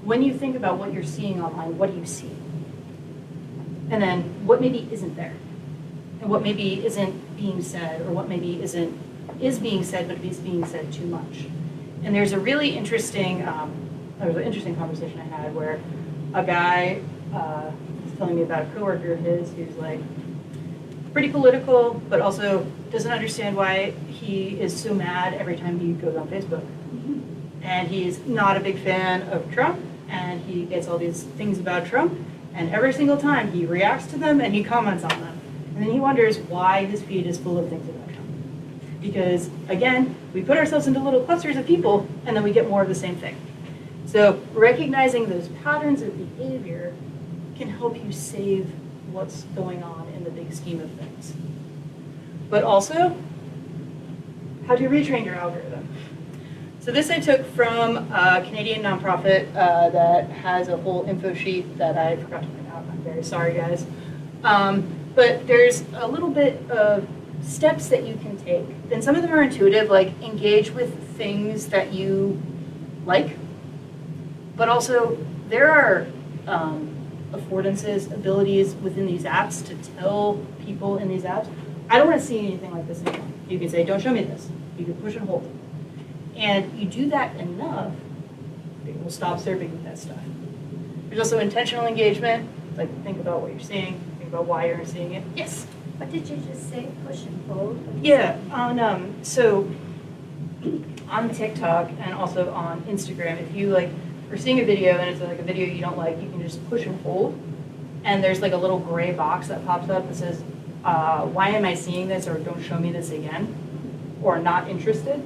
S1: when you think about what you're seeing online, what do you see? And then what maybe isn't there? And what maybe isn't being said, or what maybe is being said, but is being said too much. And there's a really interesting, conversation I had where a guy was telling me about a coworker of his who's like pretty political, but also doesn't understand why he is so mad every time he goes on Facebook. And he's not a big fan of Trump, and he gets all these things about Trump, and every single time he reacts to them and he comments on them. And then he wonders why his feed is full of things about Trump. Because, again, we put ourselves into little clusters of people, and then we get more of the same thing. So recognizing those patterns of behavior can help you save what's going on in the big scheme of things. But also, how do you retrain your algorithm? So this I took from a Canadian nonprofit that has a whole info sheet that I forgot to print out. I'm very sorry, guys. But there's a little bit of steps that you can take. And some of them are intuitive, like engage with things that you like. But also, there are affordances, abilities within these apps to tell people in these apps, I don't want to see anything like this anymore. You can say, don't show me this. You can push and hold. And you do that enough, people will stop surfing that stuff. There's also intentional engagement, like think about what you're seeing, think about why you're seeing it. Yes?
S2: What did you just say? Push and pull?
S1: Yeah, so on TikTok and also on Instagram, if you like are seeing a video and it's like a video you don't like, you can just push and hold. And there's like a little gray box that pops up that says, why am I seeing this, or don't show me this again, or not interested.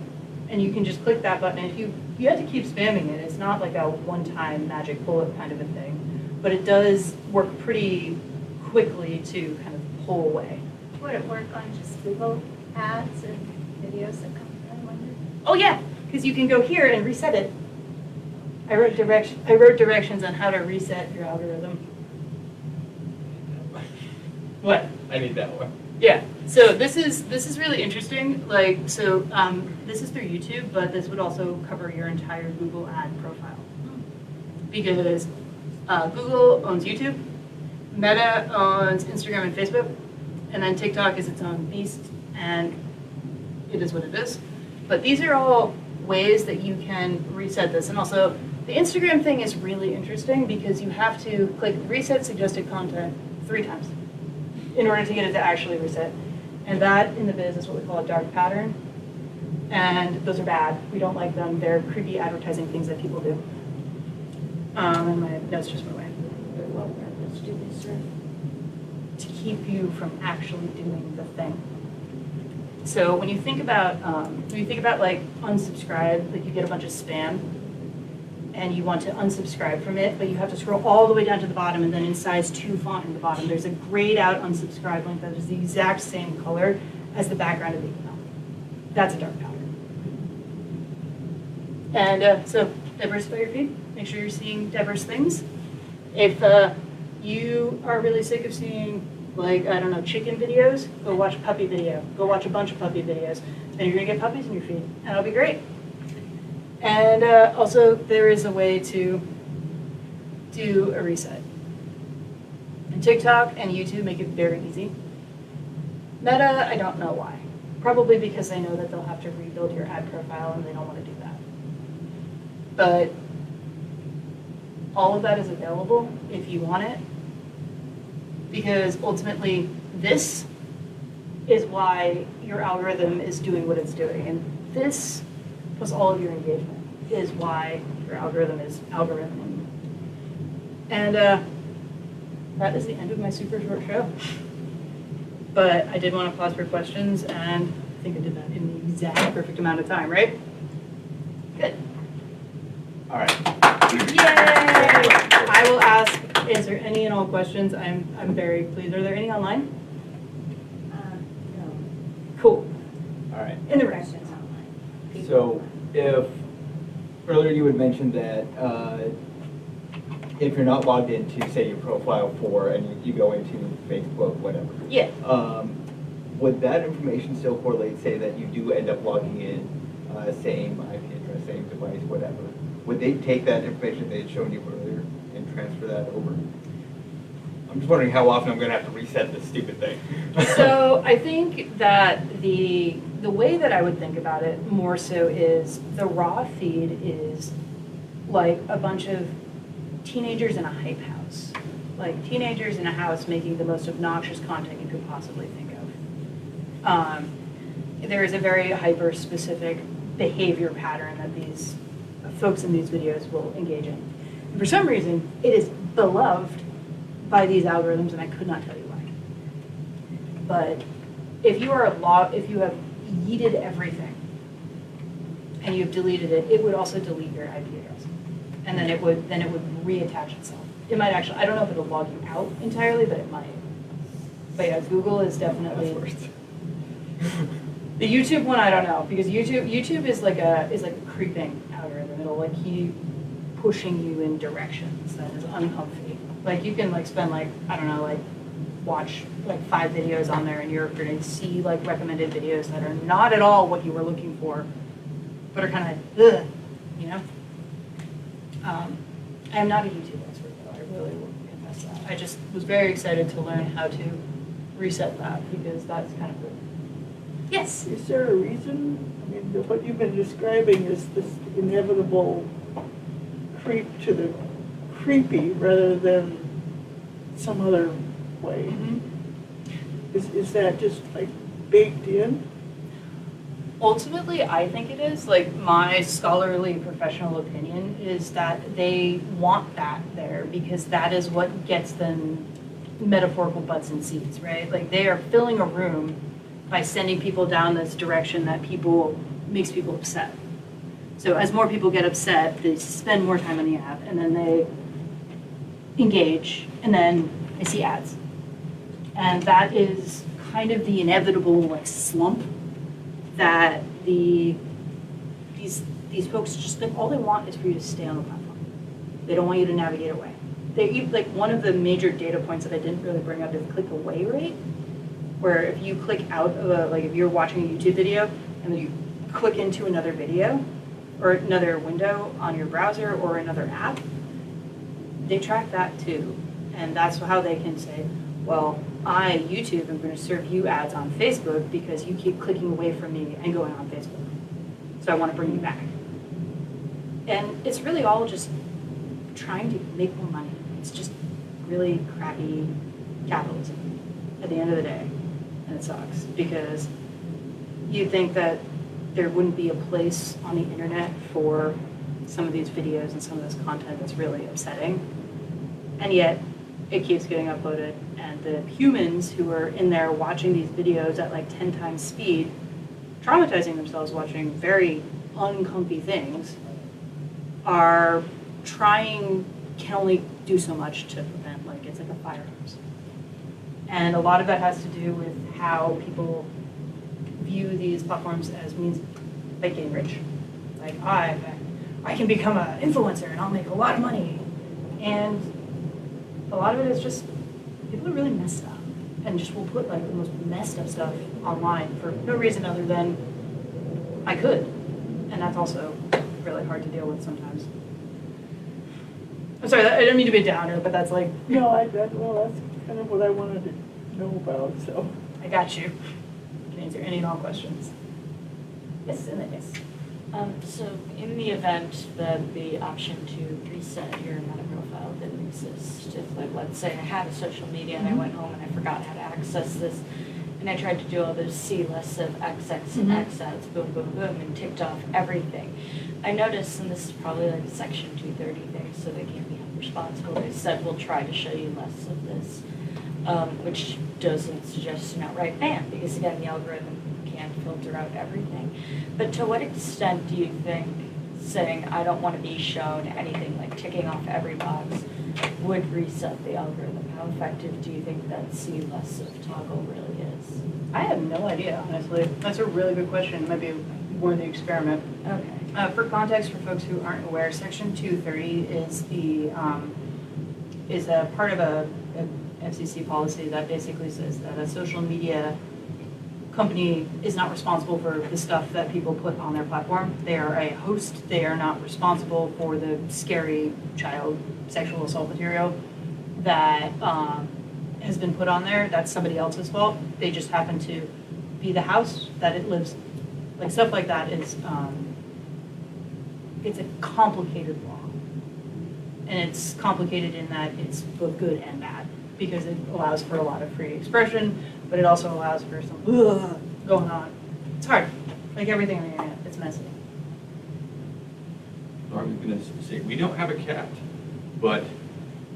S1: And you can just click that button. And if you have to keep spamming it, it's not like a one-time magic bullet kind of a thing, but it does work pretty quickly to kind of pull away.
S6: Would it work on just Google ads and videos that come through, I wonder?
S1: Oh yeah, because you can go here and reset it. I wrote directions on how to reset your algorithm. What?
S7: I need that one.
S1: Yeah. So this is really interesting. Like, so this is through YouTube, but this would also cover your entire Google ad profile, because Google owns YouTube, Meta owns Instagram and Facebook, and then TikTok is its own beast, and it is what it is. But these are all ways that you can reset this. And also, the Instagram thing is really interesting because you have to click reset suggested content 3 times in order to get it to actually reset. And that in the biz is what we call a dark pattern. And those are bad. We don't like them. They're creepy advertising things that people do. And my notes just went away.
S3: They're well purpose to be served.
S1: To keep you from actually doing the thing. So when you think about like unsubscribe, like you get a bunch of spam, and you want to unsubscribe from it, but you have to scroll all the way down to the bottom, and then in size 2 font in the bottom, there's a grayed out unsubscribe link that is the exact same color as the background of the email. That's a dark pattern. And so diversify your feed. Make sure you're seeing diverse things. If you are really sick of seeing, like, I don't know, chicken videos, go watch a puppy video. Go watch a bunch of puppy videos. Then you're gonna get puppies in your feed, and it'll be great. And also, there is a way to do a reset. And TikTok and YouTube make it very easy. Meta, I don't know why. Probably because they know that they'll have to rebuild your ad profile and they don't want to do that. But all of that is available if you want it. Because ultimately, this is why your algorithm is doing what it's doing. And this, plus all of your engagement, is why your algorithm is algorithming. And that is the end of my super short show. But I did want to pause for questions, and I think I did that in the exact perfect amount of time, right? Good.
S7: All right.
S1: Yay! I will answer any and all questions. I'm very pleased. Are there any online?
S2: No.
S1: Cool.
S7: All right.
S1: In the room.
S2: Questions online.
S7: So if, earlier you had mentioned that if you're not logged into, say, your profile and you go into Facebook, whatever.
S1: Yeah.
S7: Would that information still correlate, say that you do end up logging in, same IP address, same device, whatever? Would they take that information they had shown you earlier and transfer that over? I'm just wondering how often I'm going to have to reset this stupid thing.
S1: So I think that the way that I would think about it more so is the raw feed is like a bunch of teenagers in a hype house. Like teenagers in a house making the most obnoxious content you could possibly think of. There is a very hyper-specific behavior pattern that these folks in these videos will engage in. And for some reason, it is beloved by these algorithms, and I could not tell you why. But if you have yeeted everything and you've deleted it, it would also delete your IP address, and then it would reattach itself. It might actually, I don't know if it'll log you out entirely, but it might. But yeah, Google is definitely. The YouTube one, I don't know, because YouTube is like a creeping algorithm. It'll like keep pushing you in directions that is uncomfy. Like you can like spend like, I don't know, like watch like 5 videos on there and you're going to see like recommended videos that are not at all what you were looking for, but are kind of ugh, you know? I am not a YouTube expert though, I really will confess that. I just was very excited to learn how to reset that because that's kind of cool. Yes?
S8: Is there a reason? I mean, what you've been describing is this inevitable creep to the creepy rather than some other way.
S1: Mm-hmm.
S8: Is that just like baked in?
S1: Ultimately, I think it is, like, my scholarly professional opinion is that they want that there because that is what gets them metaphorical butts in seats, right? Like, they are filling a room by sending people down this direction that makes people upset. So as more people get upset, they spend more time on the app, and then they engage, and then they see ads. And that is kind of the inevitable, like, slump that these folks just, like, all they want is for you to stay on the platform. They don't want you to navigate away. Like, one of the major data points that I didn't really bring up is click away rate, where if you click out of like, if you're watching a YouTube video and then you click into another video or another window on your browser or another app, they track that too. And that's how they can say, well, YouTube, am going to serve you ads on Facebook because you keep clicking away from me and going on Facebook. So I want to bring you back. And it's really all just trying to make more money. It's just really crappy capitalism at the end of the day. And it sucks because you'd think that there wouldn't be a place on the internet for some of these videos and some of this content that's really upsetting. And yet it keeps getting uploaded, and the humans who are in there watching these videos at like 10 times speed, traumatizing themselves watching very uncomfy things, can only do so much to prevent, like, it's like a fire hose. And a lot of that has to do with how people view these platforms as means like getting rich. Like, I can become an influencer and I'll make a lot of money. And a lot of it is just people are really messed up and just will put like the most messed up stuff online for no reason other than I could. And that's also really hard to deal with sometimes. I'm sorry, I didn't mean to be a downer, but that's like...
S8: No, well, that's kind of what I wanted to know about, so.
S1: I got you. I can answer any and all questions. Yes, and then yes.
S3: So in the event that the option to reset your meta profile didn't exist, if, like, let's say I had a social media and I went home and I forgot how to access this, and I tried to do all those C lists of XX and X ads, boom, boom, boom, and ticked off everything. I noticed, and this is probably like a Section 230 thing, so they can't be held responsible. They said, we'll try to show you less of this, which doesn't suggest an outright ban, because again, the algorithm can't filter out everything. But to what extent do you think saying, I don't want to be shown anything, like ticking off every box, would reset the algorithm? How effective do you think that see less of toggle really is?
S1: I have no idea, honestly. That's a really good question. It might be worthy experiment.
S3: Okay.
S1: For context, for folks who aren't aware, Section 230 is a part of a FCC policy that basically says that a social media company is not responsible for the stuff that people put on their platform. They are a host. They are not responsible for the scary child sexual assault material that has been put on there. That's somebody else's fault. They just happen to be the house that it lives. Like, stuff like that is, it's a complicated law. And it's complicated in that it's both good and bad, because it allows for a lot of free expression, but it also allows for some going on. It's hard. Like everything on the internet, it's messy.
S5: I was going to say, we don't have a cat, but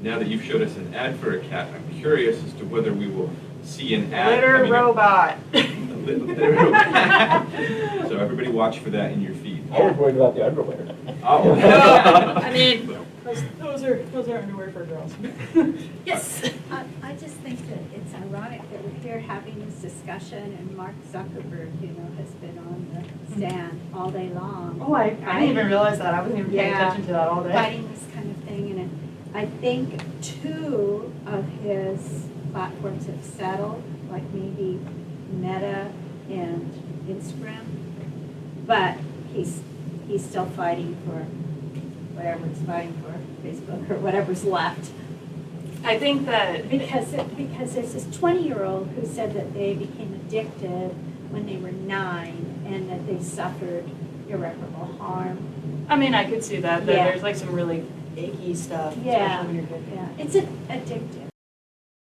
S5: now that you've showed us an ad for a cat, I'm curious as to whether we will see an ad.
S1: Litter
S5: coming up.
S1: robot.
S5: Litter robot. So everybody watch for that in your feed.
S7: I was worried about the underwear.
S5: Oh.
S1: I mean, those are underwear for girls. Yes.
S6: I just think that it's ironic that we're here having this discussion and Mark Zuckerberg, has been on the stand all day long.
S1: Oh, I didn't even realize that. I wasn't even paying attention to that all day.
S6: Fighting this kind of thing, and I think 2 of his platforms have settled, like maybe Meta and Instagram, but he's still fighting for whatever it's fighting for, Facebook or whatever's left.
S1: I think that
S6: Because there's this 20-year-old who said that they became addicted when they were 9 and that they suffered irreparable harm.
S1: I mean, I could see that.
S6: Yeah.
S1: There's like some really icky stuff,
S6: Yeah,
S1: especially when you're 50.
S6: yeah. It's addictive.